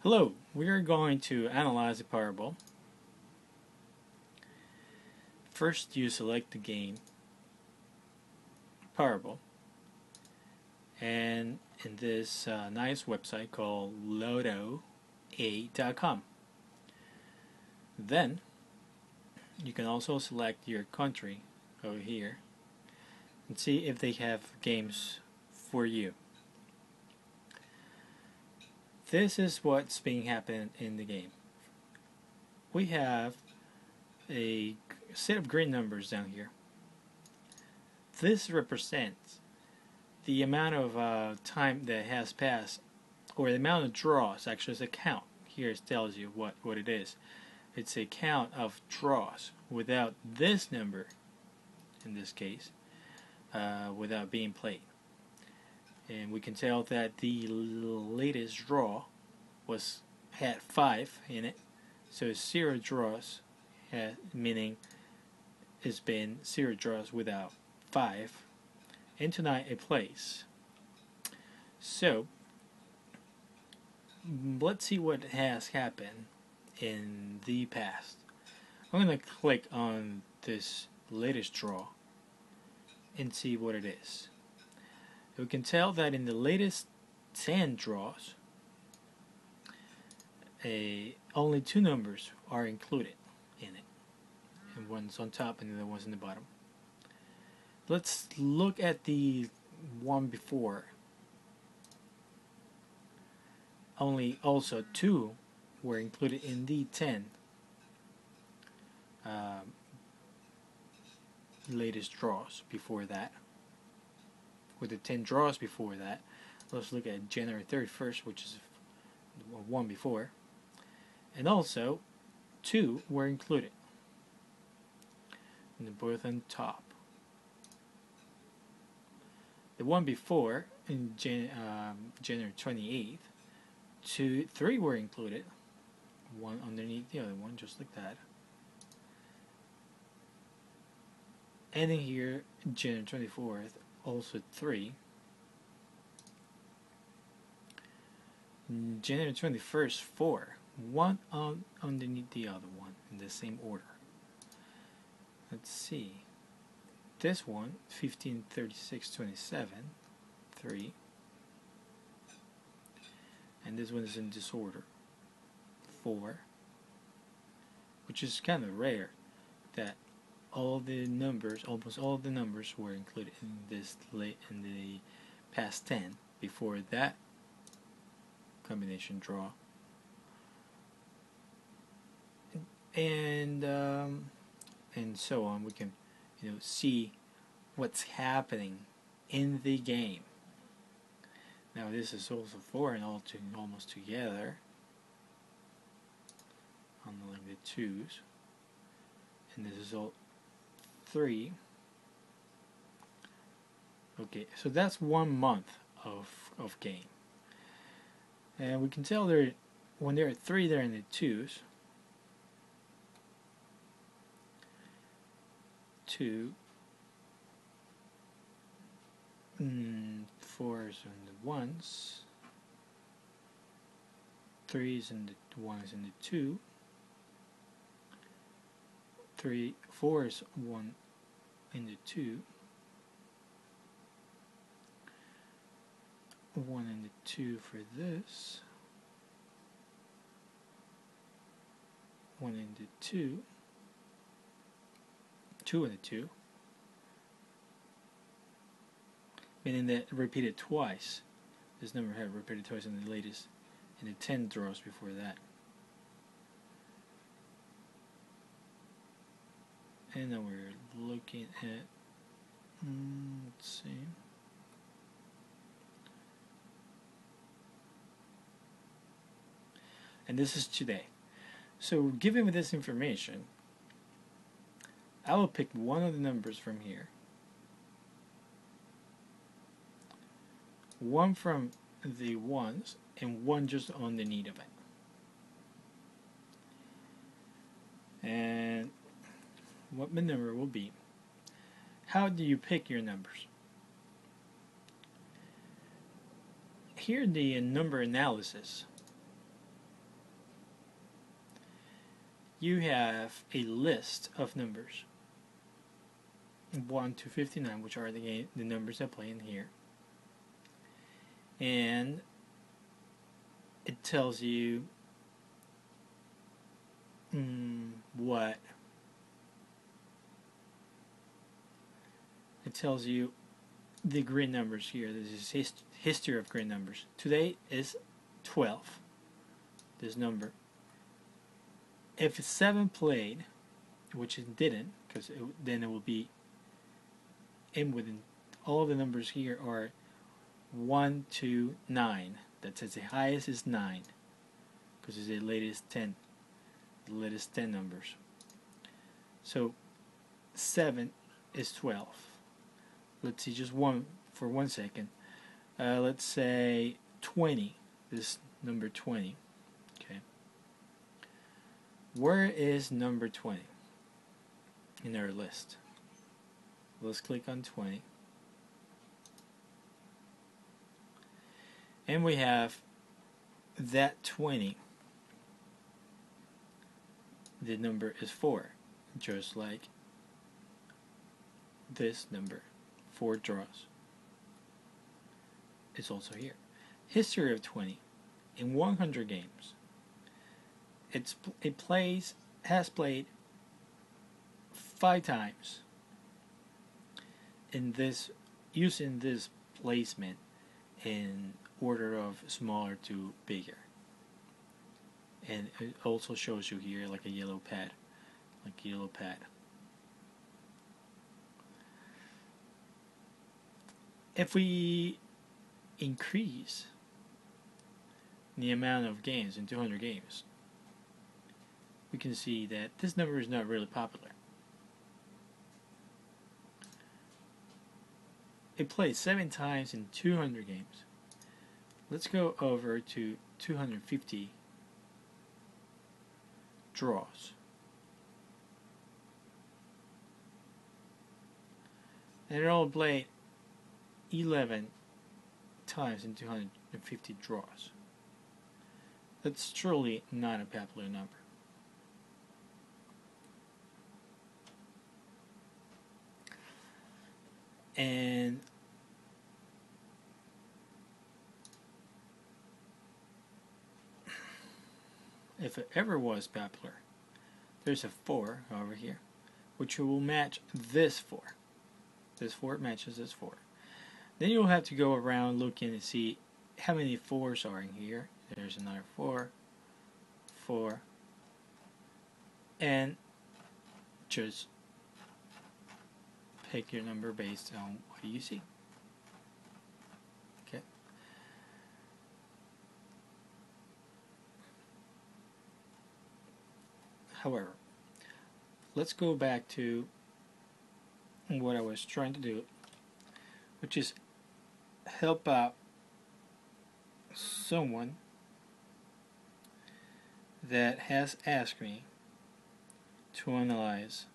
Hello, we are going to analyze the PowerBall. First, you select the game PowerBall, and in this nice website called lotteryabc.info. Then, you can also select your country over here and see if they have games for you. This is what's being happening in the game. We have a set of green numbers down here. This represents the amount of time that has passed, or the amount of draws. Actually, it's a count. Here it tells you what it is. It's a count of draws without this number, in this case, without being played. And we can tell that the latest draw had 5 in it, so 0 draws, meaning it's been 0 draws without 5, and tonight it plays. So let's see what has happened in the past. I'm going to click on this latest draw and see what it is. We can tell that in the latest 10 draws, only 2 numbers are included in it, and one's on top and the other one's in the bottom. Let's look at the one before. Also 2 were included in the 10 latest draws before that. With the 10 draws before that, let's look at January 31st, which is the one before, and also 2 were included, and they're both on top. The one before, in January 28th, 3 were included, one underneath the other one, just like that. And in here, January 24th, also 3. January 21st, 4. One underneath the other one in the same order. Let's see. This one, 15, 36, 27, 3. And this one is in disorder, 4. Which is kind of rare that almost all the numbers were included in the past 10 before that combination draw, and so on. We can see what's happening in the game. Now this is also 4 and almost together on the 2s, and this is all 3. Okay, so that's 1 month of game, and we can tell when there are 3, they're in the 2s. 2, 4s in the 1s, 3s and the 1s in the 2, 3, 4s 1 in the 2, 1 in the 2 for this, 1 in the 2, 2 in the 2, meaning that repeated twice. This number had repeated twice in the latest, in the 10 draws before that. And then we're looking at, let's see. And this is today. So given this information, I will pick one of the numbers from here, one from the 1s, and one just underneath of it. And what the number will be. How do you pick your numbers? Here the number analysis. you have a list of numbers 1 to 59, which are the numbers that play in here, and it tells you what it tells you the green numbers here. This is history of green numbers. Today is 12, this number. If 7 played, which it didn't, because then it will be in within all the numbers here are 1 to 9. That says the highest is 9, because it's the latest 10 numbers. So 7 is 12. Let's see just one for 1 second. Let's say 20. This number 20. Okay. Where is number 20 in our list? Let's click on 20. And we have that 20. The number is 4, just like this number, 4 draws. It's also here. History of 20 in 100 games. It has played 5 times in this, using this placement in order of smaller to bigger. And it also shows you here like a yellow pad, If we increase the amount of games in 200 games, we can see that this number is not really popular. It plays 7 times in 200 games. Let's go over to 250 draws. And it all played 11 times in 250 draws. That's truly not a popular number. And if it ever was popular, there's a 4 over here, which will match this 4. This 4 matches this 4. Then you'll have to go around looking and see how many 4s are in here. There's another 4, 4, and just pick your number based on what you see. Okay. However, let's go back to what I was trying to do, which is help out someone that has asked me to analyze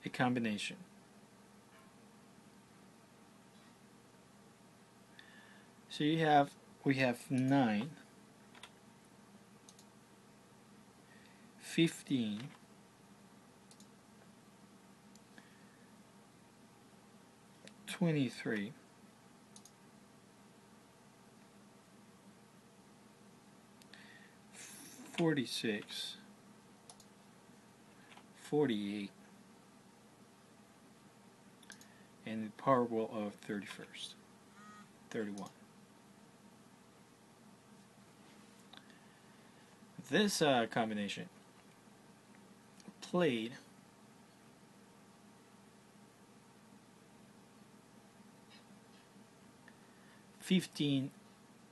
a combination. So we have 9, 15, 23, 46, 48, and the PowerBall of 31. This combination played 15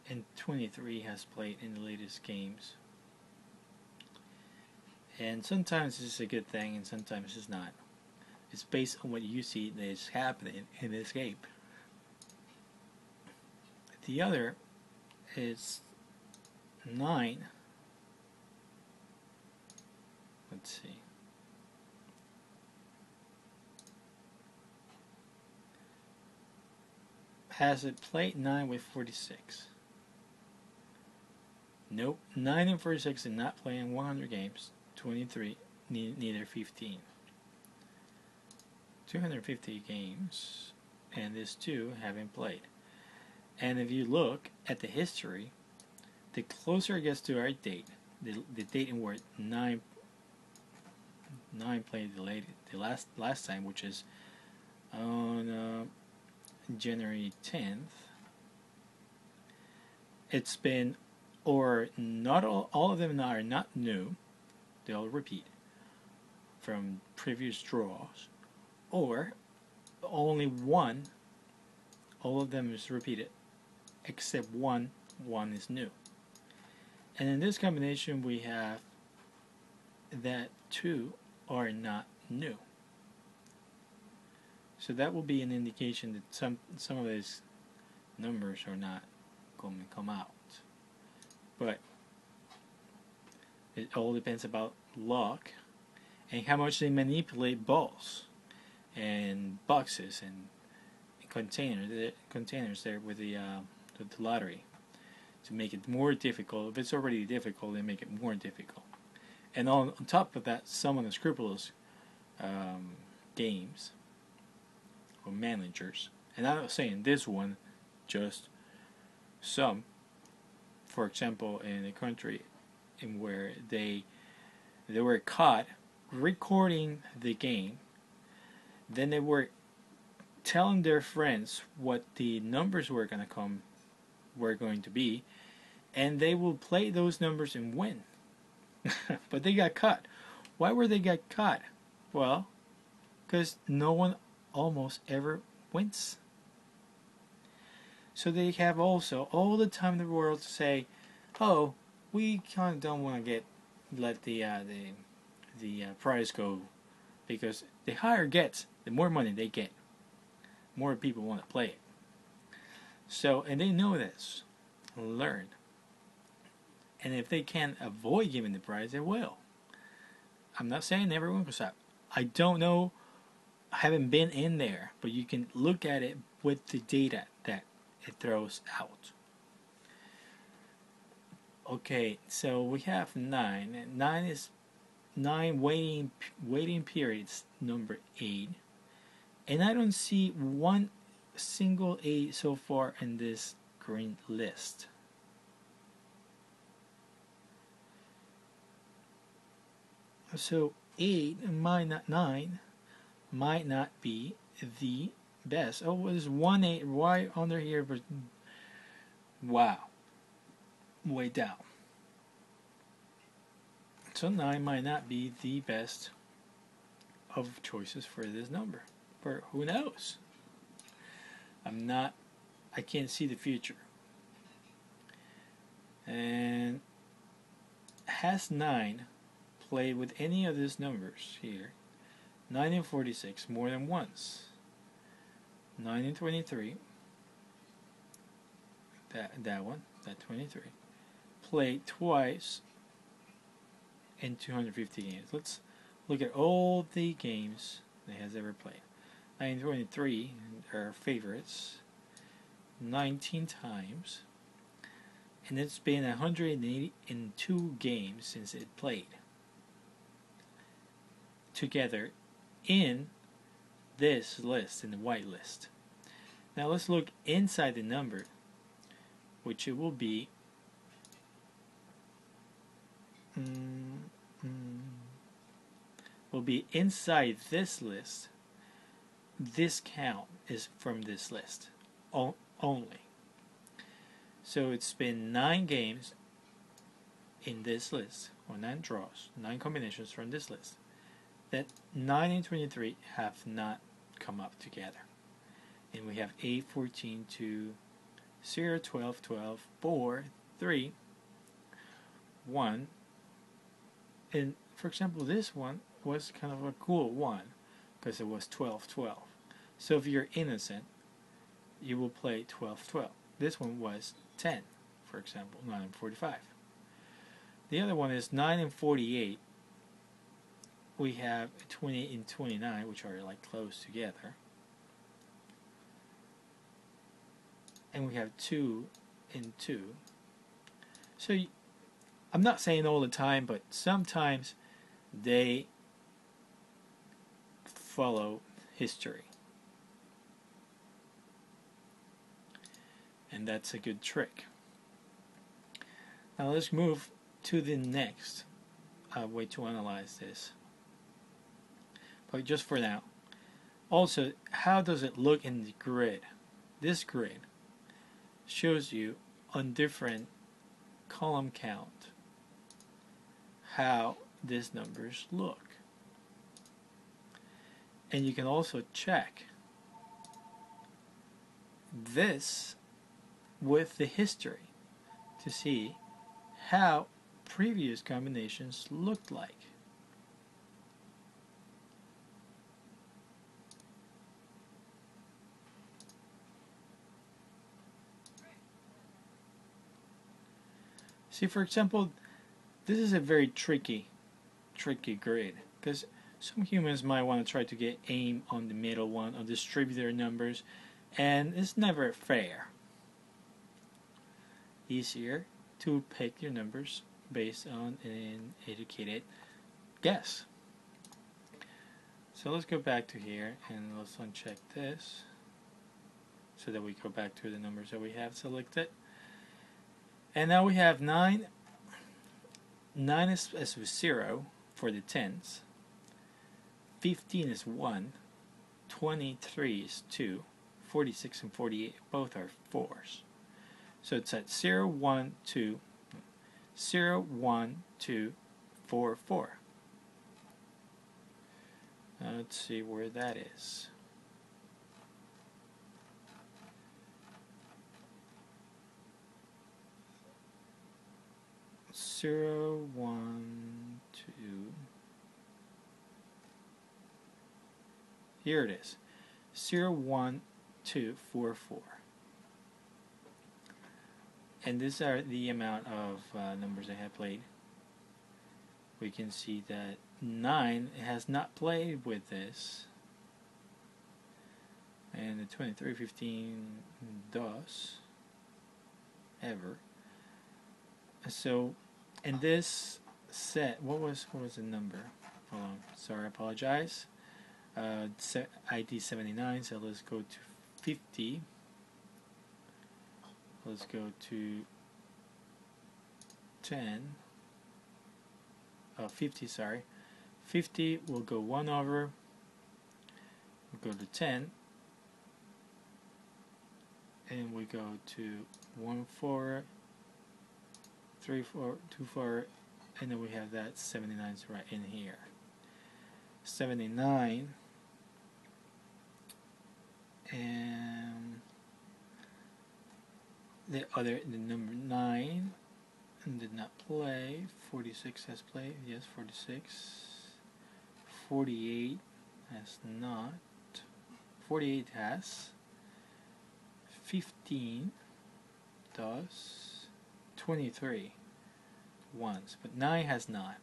and 23 has played in the latest games. And sometimes it's a good thing and sometimes it's not. It's based on what you see that is happening in this game. The other is 9. Let's see. Has it played 9 with 46? Nope, 9 and 46 did not play in 100 games. 23, neither 15. 250 games, and these two haven't played. And if you look at the history, the closer it gets to our date, the date in where 9 played the last time, which is on January 10th. It's been, or not all of them are not new. They'll repeat from previous draws, or only one. All of them is repeated, except one. One is new. And in this combination, we have that two are not new. So that will be an indication that some of these numbers are not going to come out. But it all depends about luck and how much they manipulate balls and boxes and containers there with the lottery to make it more difficult. If it's already difficult, they make it more difficult. And on top of that, some unscrupulous games or managers, and I'm not saying this one, just some. For example, in a country in where they were caught recording the game, then they were telling their friends what the numbers were going to be, and they will play those numbers and win. But they got caught. Why were they got caught? Well, because no one almost ever wins. So they have also all the time in the world to say, "Oh, we kind of don't want to let the prize go, because the higher it gets, the more money they get, more people want to play it." So, and they know this, learn, and if they can avoid giving the prize, they will. I'm not saying everyone goes out. I don't know. I haven't been in there, but you can look at it with the data that it throws out. Okay, so we have 9. 9 is 9 waiting periods, number 8, and I don't see one single 8 so far in this green list. So 9 might not be the best. Oh, there's 1 8 right under here, but wow, way down. So 9 might not be the best of choices for this number, but who knows? I can't see the future. And has 9 played with any of these numbers here? 9 and 46 more than once. 9 and 23. That one, that 23. Played twice in 250 games. Let's look at all the games that has ever played. 9 and 23 are favorites. 19 times. And it's been 182 games since it played together in this list, in the white list. Now let's look inside the number, which it will be inside this list. This count is from this list only. So it's been 9 games in this list, or 9 draws, 9 combinations from this list, that 9 and 23 have not come up together. And we have 8, 14, 2, 0, 12, 12, 4, 3, 1. And for example, this one was kind of a cool one because it was 12, 12. So if you're innocent, you will play 12, 12. This one was 10, for example, 9 and 45. The other one is 9 and 48. We have 28 and 29, which are like close together. And we have 2 and 2. So I'm not saying all the time, but sometimes they follow history. And that's a good trick. Now let's move to the next way to analyze this. But just for now. Also, how does it look in the grid? This grid shows you on different column count how these numbers look. And you can also check this with the history to see how previous combinations looked like. See, for example, this is a very tricky grid because some humans might want to try to get aim on the middle one or distribute their numbers, and it's never fair. Easier to pick your numbers based on an educated guess. So let's go back to here and let's uncheck this so that we go back to the numbers that we have selected. And now we have 9. 9 is 0 for the tens. 15 is 1. 23 is 2. 46 and 48 both are 4s. So it's at 0, 1, 2, 0, 1, 2, 4, 4. Let's see where that is. Zero, 1, 2. Here it is. 0, 1, 2, 4, 4. And these are the amount of numbers I have played. We can see that 9 has not played with this. And the 23, 15 does. Ever. So, in this set, what was the number? Hold on, sorry, I apologize. ID 79, so let's go to 50. Let's go to 10. 50, sorry. 50 will go 1 over. We'll go to 10. And we go to 1, 4, 3, 4, 2, 4, and then we have that 79 right in here. 79 and the number 9 did not play. 46 has played, yes, 46. 48 has not. 48 has. 15 does. 23 once, but 9 has not.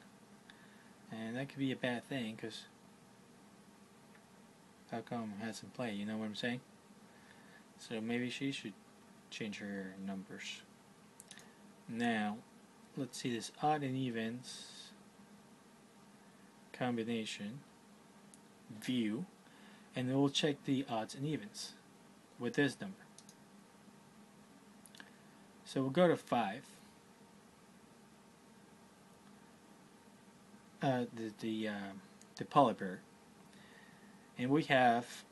And that could be a bad thing, because how come it hasn't played? You know what I'm saying? So maybe she should change her numbers. Now, let's see this odd and evens combination view, and we'll check the odds and evens with this number. So we'll go to 5. The polar bear, and we have,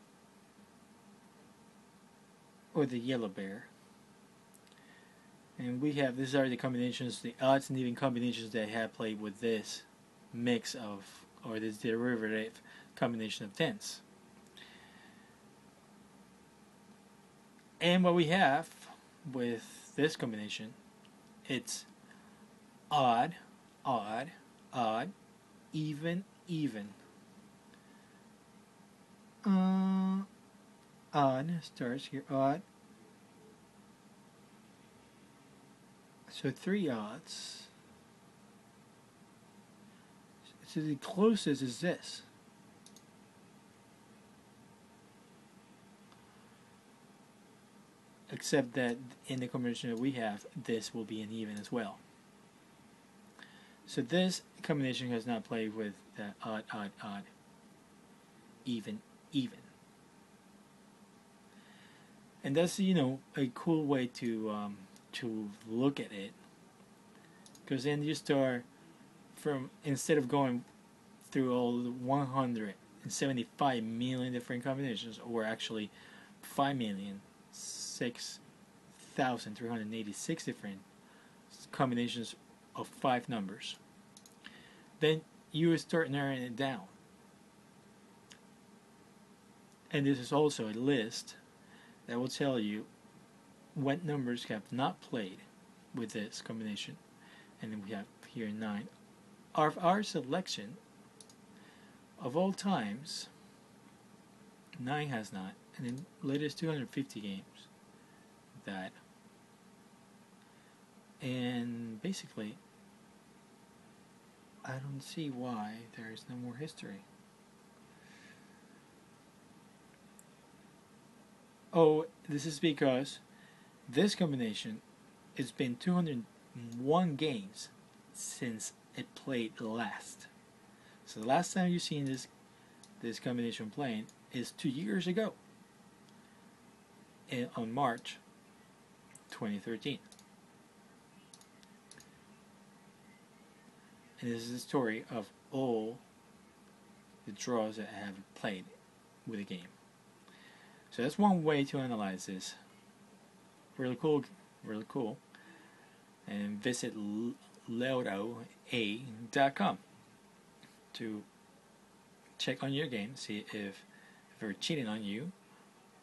or the yellow bear, and we have, these are the combinations, the odds and even combinations that I have played with this mix of, or this derivative combination of tens. And what we have with this combination, it's odd, odd, odd, even, even. Odd starts here, odd. So 3 odds. So the closest is this. Except that in the combination that we have, this will be an even as well. So this combination has not played with the odd, odd, odd, even, even. And that's, you know, a cool way to look at it, because then you start from, instead of going through all the 175 million different combinations, or actually 5,006,386 different combinations of 5 numbers, then you start narrowing it down. And this is also a list that will tell you what numbers have not played with this combination. And then we have here 9. Our selection of all times, 9 has not, and then latest 250 games that. And basically, I don't see why there is no more history. Oh, this is because this combination, it's been 201 games since it played last. So the last time you've seen this combination playing is 2 years ago, on March 2013. And this is the story of all the draws that I have played with the game. So that's one way to analyze this. Really cool, really cool. And visit lotteryabc.info to check on your game, see if they're cheating on you,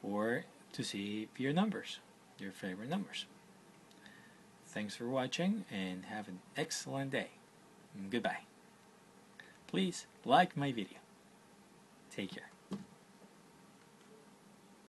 or to see your numbers, your favorite numbers. Thanks for watching, and have an excellent day. Goodbye. Please like my video. Take care.